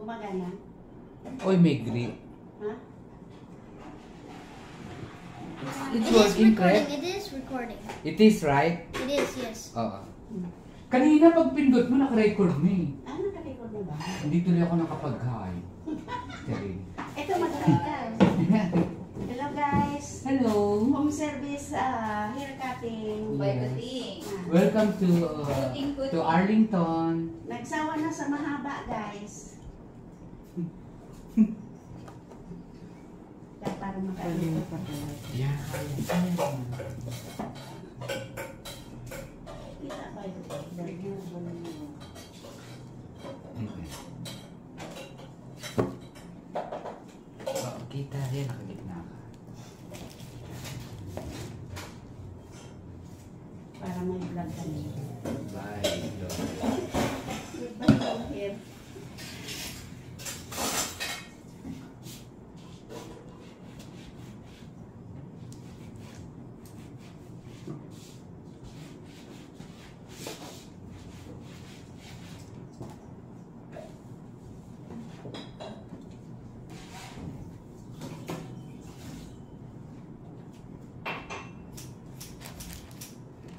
Gumagana? Oy, may grip. Ha? It's working, correct? It is recording. It is, right? It is, yes. Oo. Kanina pag pindot mo, naka-record mo eh. Ah, nakarecord na ba? Hindi tuloy ako nakapag-hi. Sorry. Ito, mag-hi ka. Hello guys. Hello. Home service hair cutting. Yes. Welcome to Arlington. Nagsawa na sa mahaba guys. Kaya para makalimot pa tayo. Yeah. Kita ba ito? Kita rin, nakagitna ka. Para may vlog kami. Bye. Goodbye from here.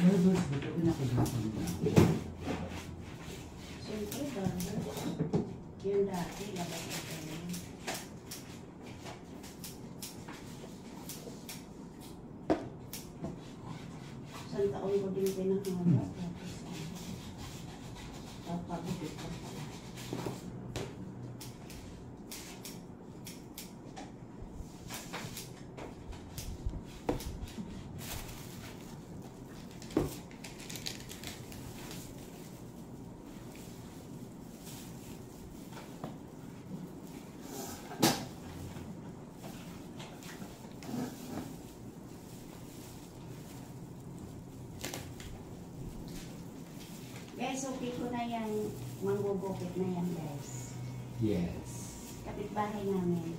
Nervous, ba't ako nakagapan na? Siyempre, barbers. Yun dati, labas na tayo. Isang taon ko din pinahaba. Tapos, papagod ko pala. Guys, okay ko na yan. Manggugupit na yan, guys. Yes. Kapitbahay namin.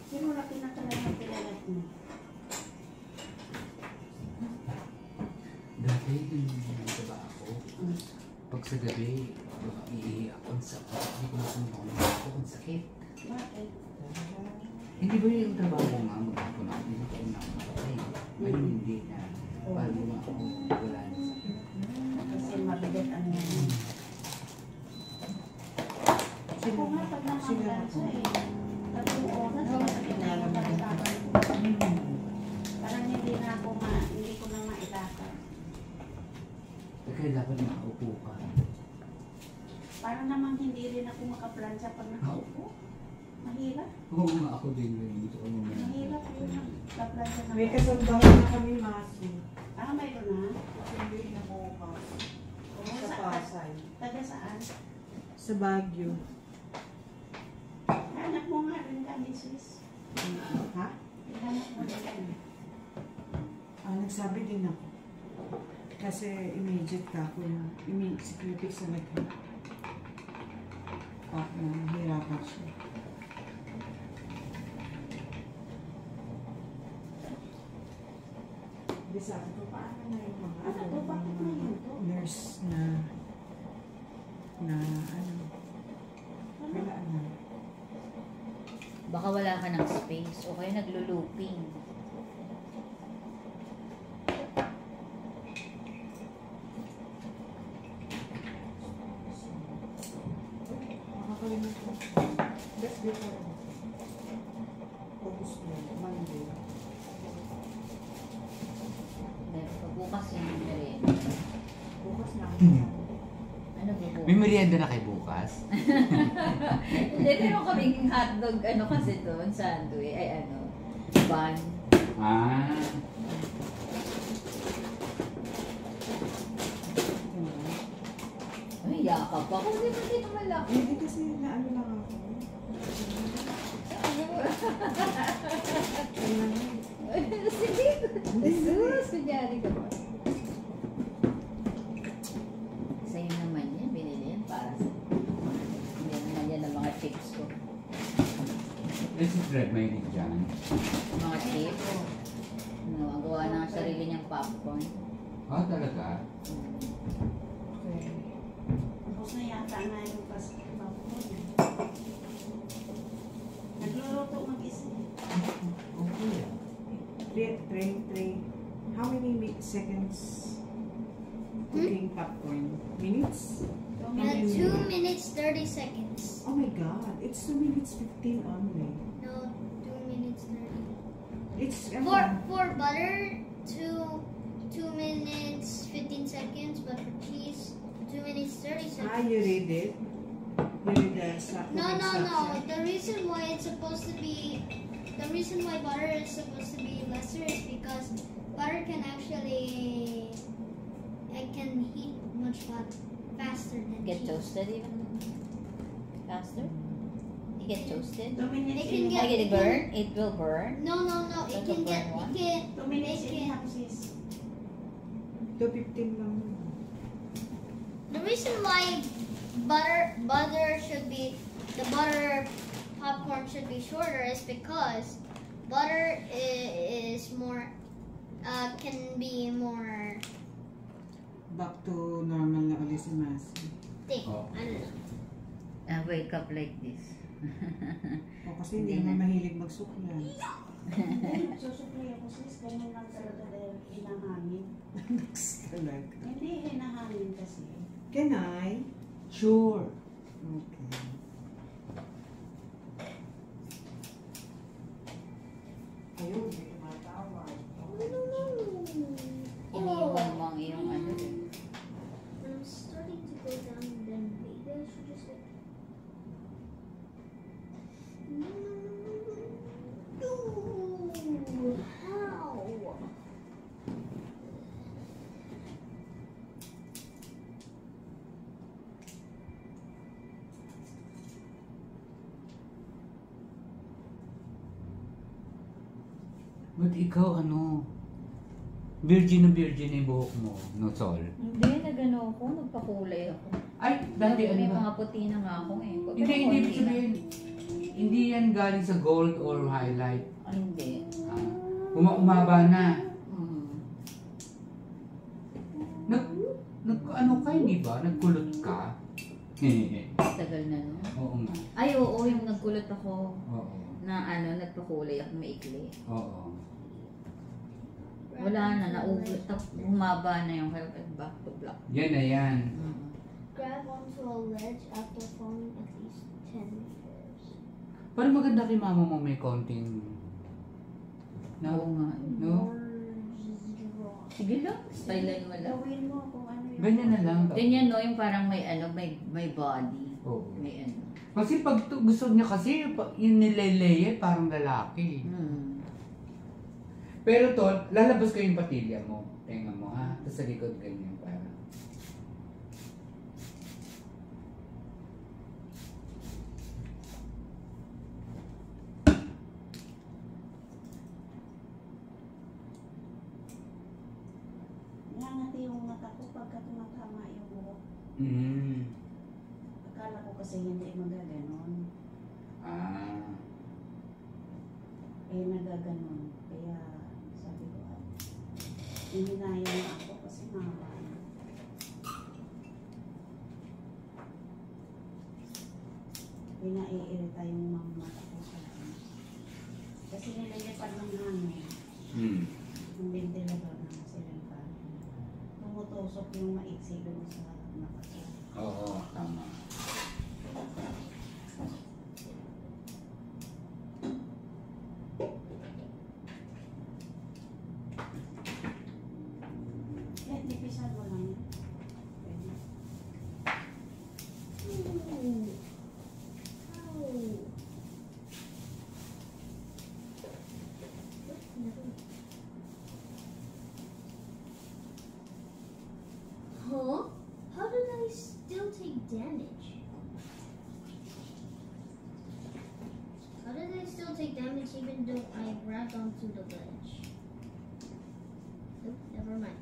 Sino na pinakalaman pilalat mo? Dati, nagtaba ako. Pag sa gabi, iihi ako sa hindi ko masununan ako kung sakit. Bakit? Hindi ba yung trabaho ko nga mag-ako na hindi ko namatay. Ngayon hindi na. Paano nga ako wala na sakit. Kasi mabigat ang yan. Ako nga pag namanggal siya eh. 3 oras, masakit na yung pagkakaroon ko. Parang hindi na ako hindi ko na mailakad. Kaya dapat makaupo ka. Parang naman hindi rin ako makaplansya pag nakaupo. Mahirap. Oo nga ako din rin. Dito ko naman. Mahirap yun ang kaplansya na. May kasambahan na kami, Masi. Ah, mayroon na? Hindi na bukas. Oo, Sa Pasay. Taga saan? Sa Baguio. Hanap mo nga rin kami, sis. Ha? Hanap mo rin kami. Nagsabi din ako. Kasi immediate ka ako na. Si Critics na naghanap. Nahihirapan siya. Di sabi ko, paano na yung mga Ano to? Bakit na yun to? nurse na ano, wala na. Baka wala ka ng space o kaya naglo-looping. Makakalimut ko. That's before August na, Monday. Dahil pagbukas yung merienda. Bukas na. Ano bubukas? May merienda na kay bukas? Hindi, meron kaming hotdog, ano kasi doon, sandwich, ay ano, bun. Ah. Ay, yakap ako. Hindi naman lang. Hindi kasi naano lang ako. Sige. Jesus, kunyari ka pa. Sa'yo naman yan, binili yan para sa... si Fred may dyan. Mga chips. Gawa ng sarili niyang popcorn. Ah, talaga? Okay. Tapos na yata nga yung basketball ko. Nagluluto mag-isa. Okay. Three. How many seconds cooking popcorn? Minutes? 2 minutes 30 seconds. Oh my god, it's 2 minutes 15 only. No, 2 minutes 30. It's For butter, 2 minutes 15 seconds, but for cheese, 2 minutes 30 seconds. you read it? You read the No. instruction? The reason why butter is supposed to be lesser is because butter can actually heat much faster than Get cheese. toasted even faster? You get toasted? 2 minutes It can and a get- half. Like it burn? It will burn? No. It can get. 2 minutes and a half, sis. 2:15 lang. The reason why the butter popcorn should be shorter is because butter is more can be more Back to normal na ulit si Masi. thick. Oh. I don't know. Wake up like this. O kasi hindi naman mahilig magsuklan. Susupli ako, sis. Ganyan lang talaga dahil hinahangin. Talaga. Hindi hinahangin kasi. Can I? Sure. Okay. Ayun, may tumatawag. Iniiwan mo ang iyong ano eh. I'm starting to go down. Then maybe I should just like. No. How? But ikaw ano? Virgin na virgin yung buhok mo, no Sol? Hindi, nagano ako, nagpakulay ako. Ay, dati ano May ba? mga puti na nga ako eh. Hindi, Pero hindi konti na. sabihin. Hindi yan galing sa gold or highlight. Ah, hindi. Umaba na. Mm. Ano ka, hindi ba? Nagkulot ka? Tagal na no? Oo nga. Ay, oo, yung nagkulot ako Oo. na ano, nagpakulay ako maikli. Oo. Wala na, naubos. Humaba na yung hair back to black. Yan na yan. Mm. Grab onto a ledge after falling at least 10 floors. Parang maganda kay mama mo may konting... Oo nga. No? Sige lang, stylean mo lang. Gawin mo kung ano yung... Ganyan na lang. Ganyan no, yung parang may ano, may body. Oo. May ano. Kasi pag gusto niya kasi, yung nileleye, parang lalaki. Hmm. Pero tol, lalabas ko yung patilya mo. Tenga mo ha. Tapos sa likod ganyan parang. Nangati yung mata ko pagka tumatama yung buhok. Akala ko kasi hindi magaganon. Ah. Eh, nagaganon. Kaya sabi ko, hininaya na ako kasi mahaba na. Pinaiirita yung mga mata ko sa akin. Kasi nilalipad ng hangin. Yung ventilador na silimpan. Tumutusok yung maiksi doon sa mata ko. Oo, tama. Eh, tipisan mo lang yan. Pwede. Huh? How did I still take damage? How did I still take damage even though I grabbed onto the ledge? Nope, never mind.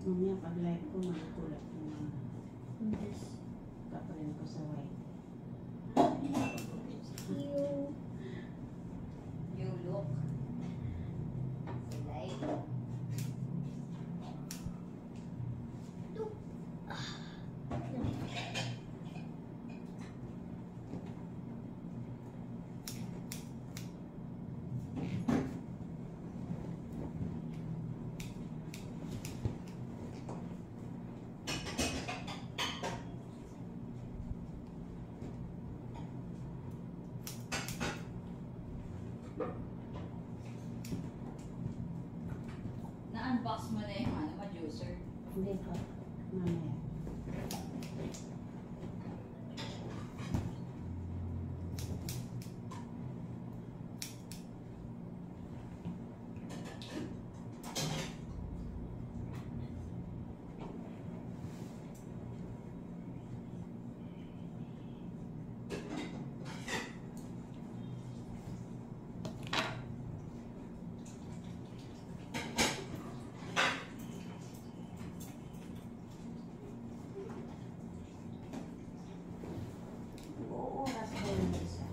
Mamaya pag live ko, magkulat yung mga. This. Kaparin ko sa white. You look. Like. Na-unbox mo na yung ano, ma-juicer. Hindi pa. Mamaya. Oo, oras ko yung isa.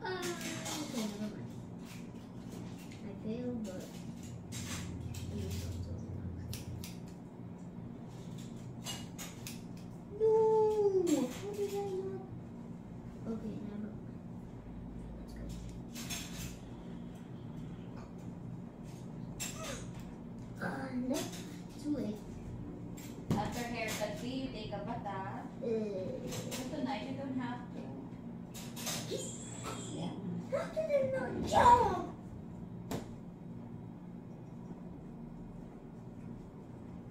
Okay, never mind. I failed, but you don't tell me. No! How did I not? Okay, never mind. Let's go. No, too late. After haircut, you take a bath, ah. But tonight, you don't have to. Yeah. How did I not jump?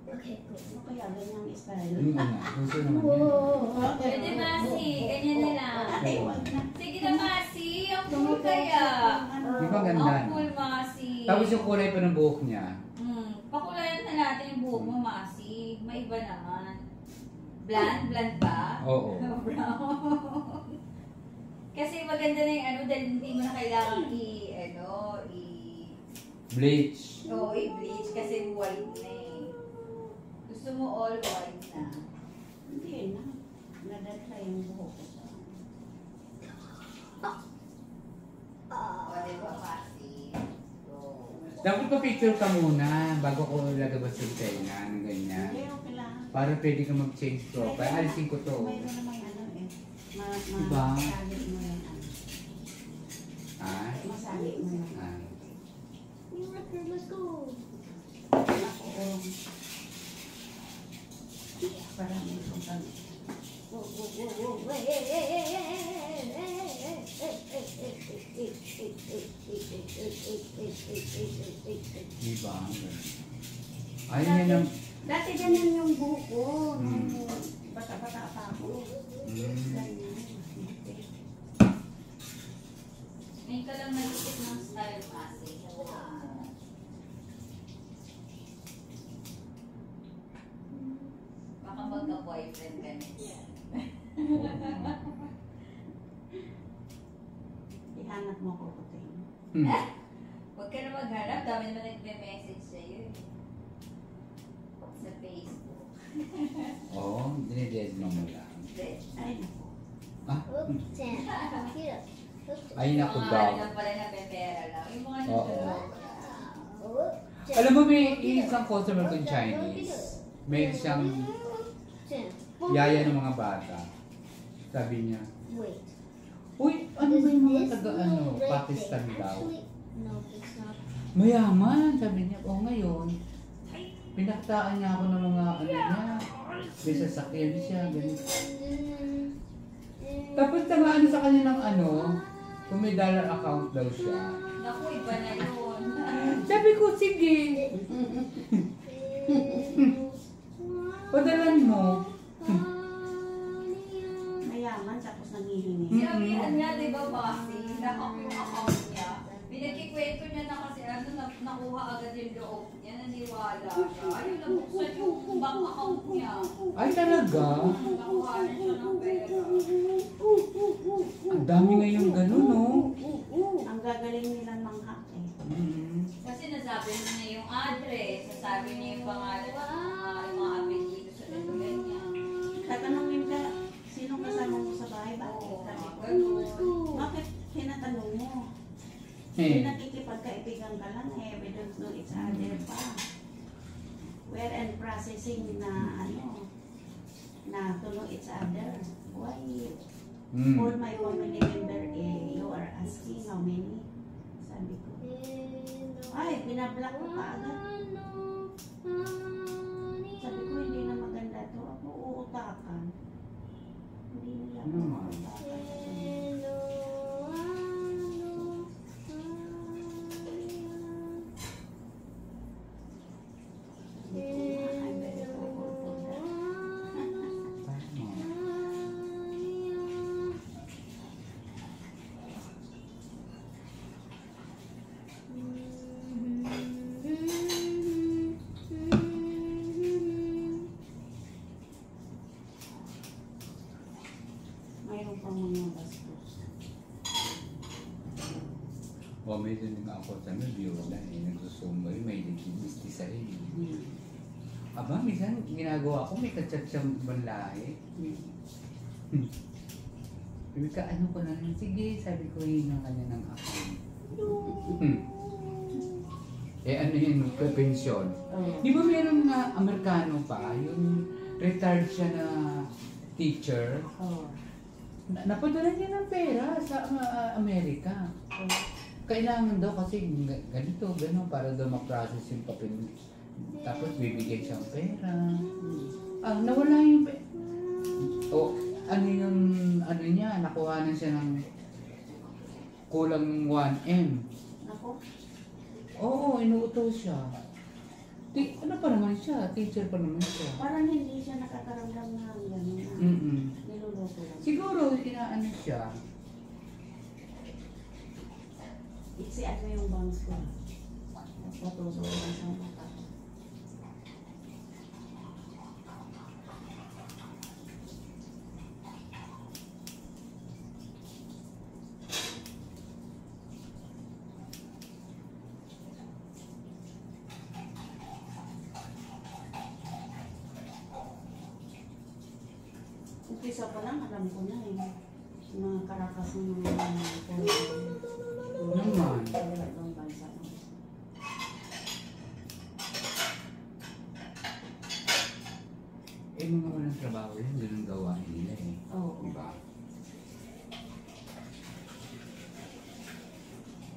Okay, go. Ano kaya ganyang style? Yung nga, gusto naman yan. Whoa. Pwede, Masi. Ganyan na lang. Ay, wag na. Sige na, Masi. Ang cool kaya. Di ba ganda? Ang cool, Masi. Tapos yung kulay pa ng buhok niya. Pakulayan na natin yung buhok mo, Masi. May iba naman. Blonde? Blonde ba? Oo. Brown. Kasi maganda na yung ano, dahil hindi mo na kailangan Bleach. i-bleach kasi white na eh. Gusto mo all white na. Hindi na. Nadala yung buhok ko sa... O, diba, Masi? So, Dapat pa-picture ka muna bago ko lagabas yung tenga ng ganyan. Hindi, okay lang. Para pwede ka mag-change profile. Alisin ko to. Mayroon namang ano eh. Diba? Masali mo yung ano. Ah? Masali mo yung ano. Ah. New record, let's go. Ako, para may kung Whoa, whoa, whoa, whoa, hey, hey, hey, hey, hey, Diba? Ayun yan ang... dati ganyan yung buhok ko. Hmm. Nung bata-bata pa ako. Ganyan. ngayon ka lang nag-isip ng style, Masi. Baka magka-boyfriend ka niya. Ihanap mo ko ko tayo. Huwag ka na maghanap. Dami naman nagme-message sa'yo eh. Sa Facebook. Oo, dinided mo mo lang. Hindi. Ay, naku. Ah? Oops, Sam. Computer. Oops. Ay, naku Mga daw. ano lang pala na pepera lang. Yung mga Oo. nagdulog. Oops. Alam mo, may isang customer kong Chinese. May siyang Sam. yaya ng mga bata. Sabi niya, Wait. uy, ano ba yung mga taga-ano, Pakistan daw? No, it's not. Mayaman, sabi niya. O ngayon, pinaktaan niya ako ng mga ano niya. May sasakyan siya, ganito. Tapos tamaan sa kanilang ano, kung may dollar account daw siya. Naku, iba na yun. Sabi ko, sige, padalan mo. Mayaman, tapos nangihingi. Sinabihan niya, di ba, Masi? Nakak yung account niya. Pinagkikwento niya na kasi ano, nakuha agad yung loob niya, naniwala siya. Ayun, nabuksan yung bank account niya. Ay, talaga? Nakuha na siya ng pera. Ang dami ngayong ganun, no? Ang gagaling nilang manghack eh. Kasi nasabi niya yung address, nasabi niya yung pangalan, yung mga apelido sa lugar niya. Tatanungin ka, sino kasama mo sa bahay? Bakit? Oo, Sabi ko, bakit tinatanong mo? Eh, Hindi nakikipagkaibigan ka lang eh. We don't know each other pa. We're in processing na na to know each other. Why? For my family member, you are asking how many? Sabi ko. Ay, binablock ko pa agad. Sabi ko, hindi na maganda to. Ako uutakan. Hindi nila ako uutakan. I'm very thankful for that. Mayroon pa mga bastos. o may din ako sa viola eh, nagsusumba yun, may nagsistisa rin. Aba, minsan ginagawa ko, may kachat siyang banlahe. Sabi ka, ano ko na rin? Sige, sabi ko yun ang kanya ng account. Eh ano yun, pensyon. Di ba meron nga Amerikano pa, yung retired siya na teacher, napadala niya ng pera sa Amerika. Kailangan daw kasi ganito, gano'n, para daw ma-process yung papel. Tapos bibigyan siyang pera. Nawala yung pera. O, ano niya, nakuha na siya ng kulang 1M. Ako? Oo, inuutos siya. Ano pa naman siya? Teacher pa naman siya. Parang hindi siya nakakaramdam na gano'n na. Niluluto lang. Siguro, inaano siya. Iksian mo yung bangs ko. Patuso lang sa mata ko. Umpisa pa lang, alam ko na eh. Yung mga karakas ng mga Naman. Ibang bansa. Eh, mga walang trabaho yan, ganun gawain nila eh. Oo. Diba?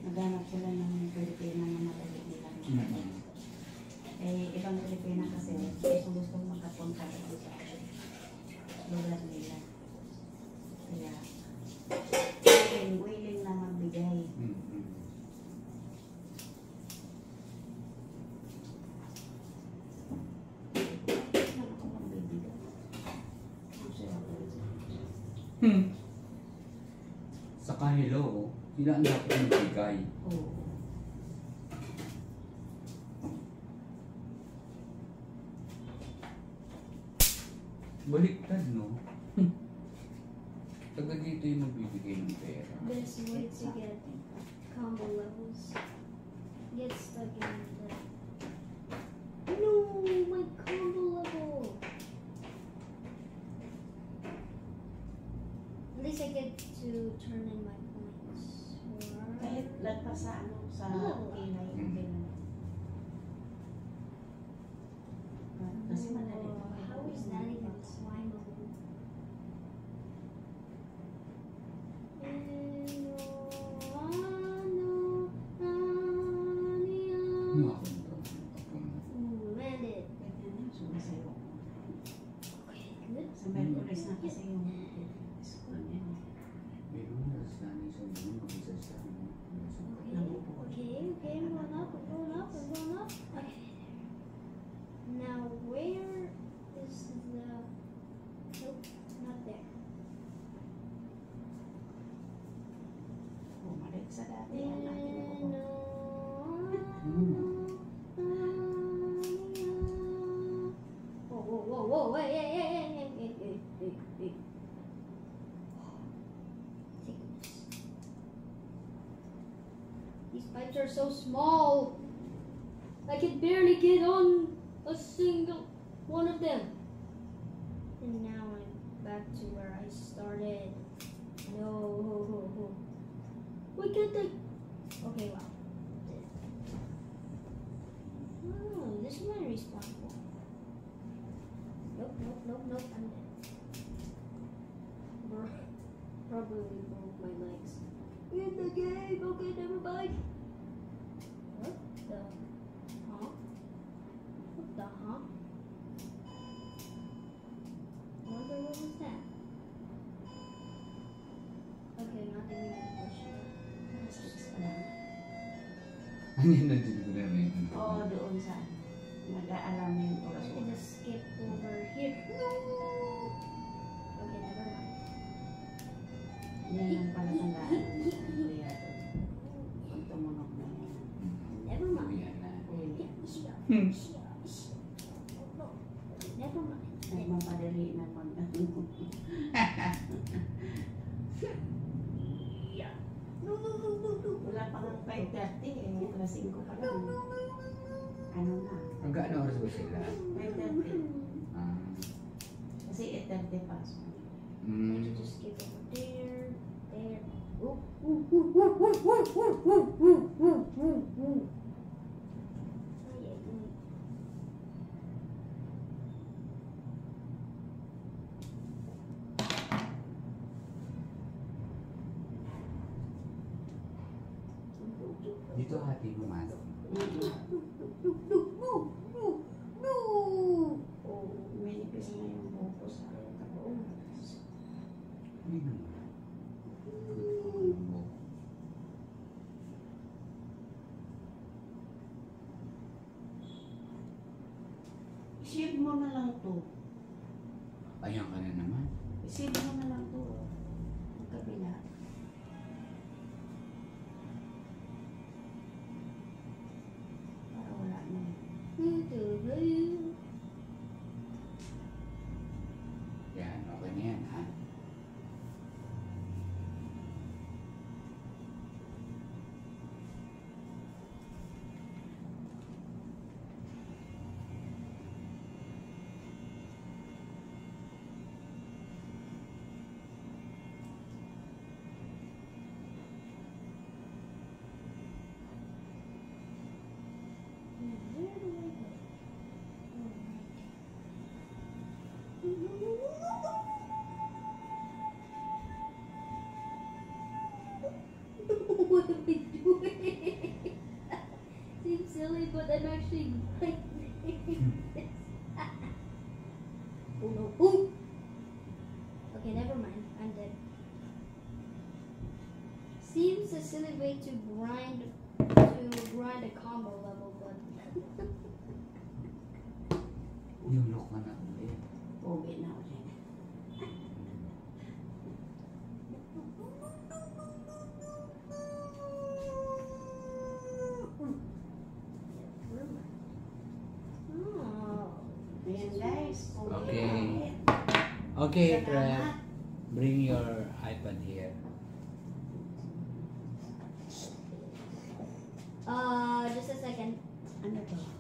Naghanap sila ng Pilipina na magaling nila. Eh, ibang Pilipina kasi gusto makapunta dito sa lugar nila. Kaya, willing na magbigay. Saan ako magbibigay? Saka hello, sila ang dapat magbigay. Oo. Baliktad, no? Taga dito yung magbibigay ng pera. Best way to get combo levels. Get stuck in the... No, my combo level! At least I get to turn in my points. Kahit lagpas sa sa kilay. Okay na. Kasi madali pa. How is that even slimeable? Ano ako nito? Ooh, landed. Pwede na, sumasayo. Okay, good. Sa Mercury's na kasi yung school niya. Meron na sa nanay sa mga mag-isa sa Okay, okay, I'm going up, I'm going up, I'm going up. Okay. Now, where is the... Nope, not there. Bumalik sa dati. Ang laki na ako. are so small. I can barely get on a single one of them. And now I'm back to where I started. No. We get the... Okay, wow. Oh, this is my respawn point. Nope. I'm dead. Probably broke my legs. In the game. Okay, never mind. What the? Huh? What the huh? Wonder what was that? Okay, nothing in the question. Ano yun nandito ko na may ano? Oo, doon sa mag-aalam yung I oras. can just skip over here. No! Okay, never mind. Yan ang palatandaan ng kuya doon. Pag tumunog na yan. Never mind. Uyan na. Uy, Never mind. nagmamadali na mag No. Wala pa nga 5:30 eh. Alas 5 pa lang. Ano na? Hanggang ano oras ba sila? 5:30. Ah. Kasi 8:30 pa. So, I Mm. can just skip over there. Dito hati pumasok. Manipis na yung buko sa taon. Ay, naman. I-shave mo na lang to. Ayan ka na naman. I-shave mo na lang to. Ang kabila. Para wala na. Yan, okay na yan ha. What am I doing? Seems silly, but I'm actually like this. Oh no. Ooh! Okay, never mind. I'm dead. Seems a silly way to grind a combo level, but Nulok ka na ulit. Pogi na ulit. oh. Ayan guys. Pogi Okay. na ulit. Okay, Salamat. Trev. Bring your iPad here. Just a second. Ano to?